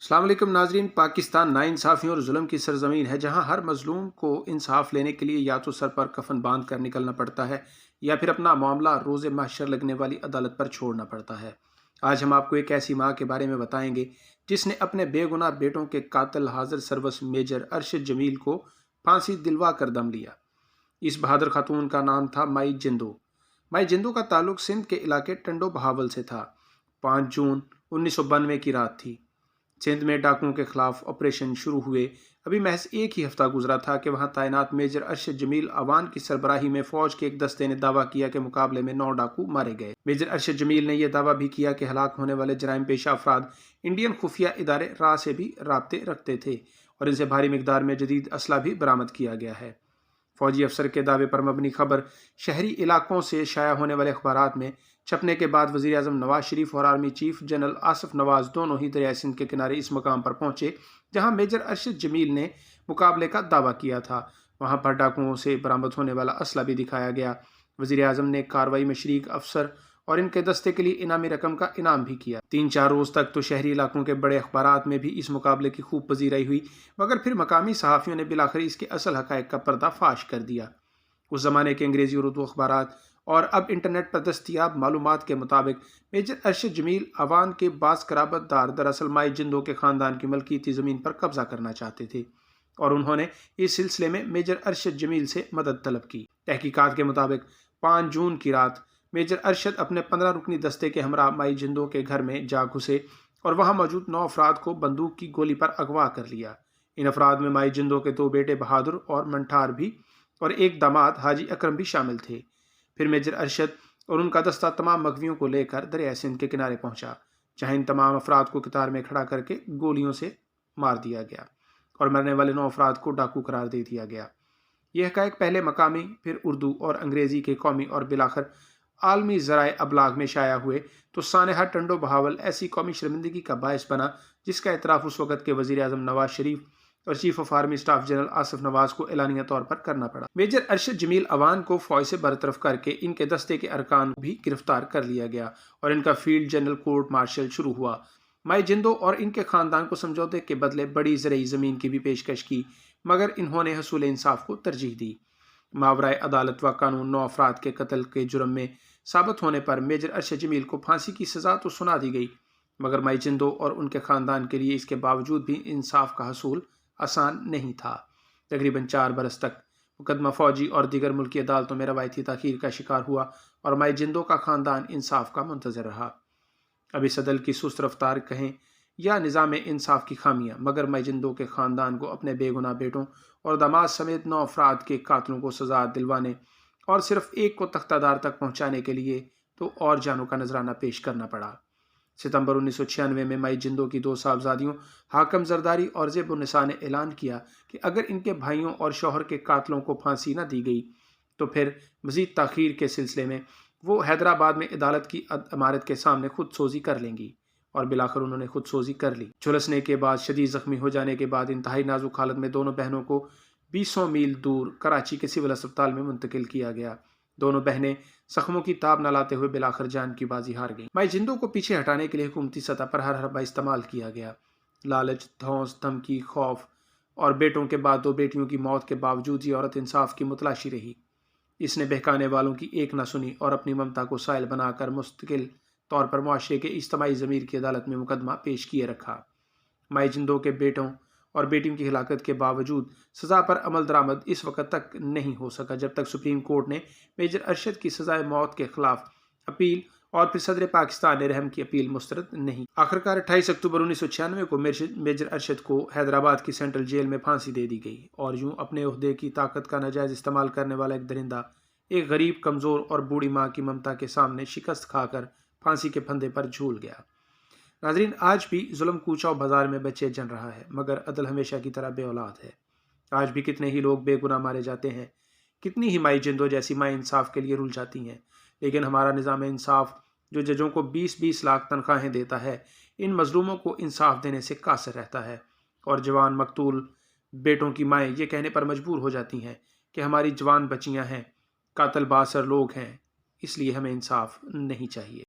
السلام علیکم ناظرین، پاکستان ناانصافیوں اور ظلم کی سرزمین ہے جہاں ہر مظلوم کو انصاف لینے کے لیے یا تو سر پر کفن باندھ کر نکلنا پڑتا ہے یا پھر اپنا معاملہ روز محشر لگنے والی عدالت پر چھوڑنا پڑتا ہے۔ آج ہم آپ کو ایک ایسی ماں کے بارے میں بتائیں گے جس نے اپنے بے گناہ بیٹوں کے قاتل حاضر سروس میجر ارشد جمیل کو پھانسی دلوا کر دم لیا۔ اس بہادر خاتون کا نام تھا مائی جندو۔ مائی جندو کا تعلق سندھ کے علاقے ٹنڈو بہاول سے تھا۔ 5 جون 1992 کی رات تھی۔ سندھ میں ڈاکوؤں کے خلاف آپریشن شروع ہوئے ابھی محض ایک ہی ہفتہ گزرا تھا کہ وہاں تعینات میجر ارشد جمیل اوان کی سربراہی میں فوج کے ایک دستے نے دعویٰ کیا کہ مقابلے میں 9 ڈاکو مارے گئے۔ میجر ارشد جمیل نے یہ دعویٰ بھی کیا کہ ہلاک ہونے والے جرائم پیشہ افراد انڈین خفیہ ادارے را سے بھی رابطے رکھتے تھے اور ان سے بھاری مقدار میں جدید اسلحہ بھی برآمد کیا گیا ہے۔ فوجی افسر کے دعوے پر مبنی خبر شہری علاقوں سے شائع ہونے والے اخبارات میں چھپنے کے بعد وزیر اعظم نواز شریف اور آرمی چیف جنرل آصف نواز دونوں ہی دریائے سندھ کے کنارے اس مقام پر پہنچے جہاں میجر ارشد جمیل نے مقابلے کا دعویٰ کیا تھا۔ وہاں پر ڈاکوؤں سے برآمد ہونے والا اسلحہ بھی دکھایا گیا۔ وزیر اعظم نے کارروائی میں شریک افسر اور ان کے دستے کے لیے انعامی رقم کا انعام بھی کیا۔ 3-4 روز تک تو شہری علاقوں کے بڑے اخبارات میں بھی اس مقابلے کی خوب پذیرائی ہوئی، مگر پھر مقامی صحافیوں نے بالآخر اس کے اصل حقائق کا پردہ فاش کر دیا۔ اس زمانے کے انگریزی اور اردو اخبارات اور اب انٹرنیٹ پر دستیاب معلومات کے مطابق میجر ارشد جمیل اوان کے بعض قرابت دار دراصل مائی جندو کے خاندان کی ملکیتی زمین پر قبضہ کرنا چاہتے تھے اور انہوں نے اس سلسلے میں میجر ارشد جمیل سے مدد طلب کی۔ تحقیقات کے مطابق 5 جون کی رات میجر ارشد اپنے 15 رکنی دستے کے ہمراہ مائی جندو کے گھر میں جا گھسے اور وہاں موجود 9 افراد کو بندوق کی گولی پر اغوا کر لیا۔ ان افراد میں مائی جندو کے 2 بیٹے بہادر اور منٹھار بھی اور ایک داماد حاجی اکرم بھی شامل تھے۔ پھر میجر ارشد اور ان کا دستہ تمام مغویوں کو لے کر دریائے سندھ کے کنارے پہنچا جہاں ان تمام افراد کو قطار میں کھڑا کر کے گولیوں سے مار دیا گیا اور مرنے والے 9 افراد کو ڈاکو قرار دے دیا گیا۔ یہ حقائق پہلے مقامی، پھر اردو اور انگریزی کے قومی اور بالآخر عالمی ذرائع ابلاغ میں شائع ہوئے تو سانحہ ٹنڈو بہاول ایسی قومی شرمندگی کا باعث بنا جس کا اعتراف اس وقت کے وزیر اعظم نواز شریف اور chief of army staff general Asif Nawaz کو اعلانیہ طور پر کرنا پڑا۔ میجر ارشد جمیل اوان کو فوج سے برطرف کر کے ان کے دستے کے ارکان بھی گرفتار کر لیا گیا اور ان کا فیلڈ جنرل کورٹ مارشل شروع ہوا۔ مائی جندو اور ان کے خاندان کو سمجھوتے کے بدلے بڑی زرعی زمین کی بھی پیشکش کی، مگر انہوں نے حصول انصاف کو ترجیح دی۔ ماورائے عدالت و قانون 9 افراد کے قتل کے جرم میں ثابت ہونے پر میجر ارشد جمیل کو پھانسی کی سزا تو سنا دی گئی، مگر مائی جندو اور ان کے خاندان کے لیے اس کے باوجود بھی انصاف کا حصول آسان نہیں تھا۔ تقریباً 4 برس تک مقدمہ فوجی اور دیگر ملکی عدالتوں میں روایتی تاخیر کا شکار ہوا اور مائی جندو کا خاندان انصاف کا منتظر رہا۔ اب اس عدل کی سست رفتار کہیں یا نظام انصاف کی خامیاں، مگر مائی جندو کے خاندان کو اپنے بے گناہ بیٹوں اور داماد سمیت 9 افراد کے قاتلوں کو سزا دلوانے اور صرف ایک کو تختہ دار تک پہنچانے کے لیے تو اور جانوں کا نذرانہ پیش کرنا پڑا۔ ستمبر 1996 میں مائی جندو کی 2 صاحبزادیوں حاکم زرداری اور زیب النساء نے اعلان کیا کہ اگر ان کے بھائیوں اور شوہر کے قاتلوں کو پھانسی نہ دی گئی تو پھر مزید تاخیر کے سلسلے میں وہ حیدرآباد میں عدالت کی عمارت کے سامنے خود سوزی کر لیں گی، اور بالآخر انہوں نے خود سوزی کر لی۔ جھلسنے کے بعد شدید زخمی ہو جانے کے بعد انتہائی نازک حالت میں دونوں بہنوں کو 200 میل دور کراچی کے سول اسپتال میں منتقل کیا گیا۔ دونوں بہنیں زخموں کی تاب نہ لاتے ہوئے بالآخر جان کی بازی ہار گئیں۔ مائی جندو کو پیچھے ہٹانے کے لیے حکومتی سطح پر ہر حربہ استعمال کیا گیا۔ لالچ، دھونس، دھمکی، خوف اور بیٹوں کے بعد 2 بیٹیوں کی موت کے باوجود یہ عورت انصاف کی متلاشی رہی۔ اس نے بہکانے والوں کی ایک نہ سنی اور اپنی ممتا کو سائل بنا کر مستقل طور پر معاشرے کے اجتماعی ضمیر کی عدالت میں مقدمہ پیش کیے رکھا۔ مائی جندو کے بیٹوں اور بیٹیوں کی ہلاکت کے باوجود سزا پر عمل درآمد اس وقت تک نہیں ہو سکا جب تک سپریم کورٹ نے میجر ارشد کی سزائے موت کے خلاف اپیل اور پھر صدر پاکستان نے رحم کی اپیل مسترد نہیں۔ آخرکار 28 اکتوبر 1996 کو میجر ارشد کو حیدرآباد کی سینٹرل جیل میں پھانسی دے دی گئی اور یوں اپنے عہدے کی طاقت کا ناجائز استعمال کرنے والا ایک درندہ ایک غریب، کمزور اور بوڑھی ماں کی ممتا کے سامنے شکست کھا کر پھانسی کے پھندے پر جھول گیا۔ ناظرین، آج بھی ظلم کوچہ و بازار میں بچے جن رہا ہے، مگر عدل ہمیشہ کی طرح بے اولاد ہے۔ آج بھی کتنے ہی لوگ بے گناہ مارے جاتے ہیں، کتنی ہی مائی جندو جیسی مائیں انصاف کے لیے رل جاتی ہیں، لیکن ہمارا نظام انصاف جو ججوں کو 20-20 لاکھ تنخواہیں دیتا ہے، ان مظلوموں کو انصاف دینے سے قاصر رہتا ہے، اور جوان مقتول بیٹوں کی مائیں یہ کہنے پر مجبور ہو جاتی ہیں کہ ہماری جوان بچیاں ہیں، قاتل بااثر لوگ ہیں، اس لیے ہمیں انصاف نہیں چاہیے۔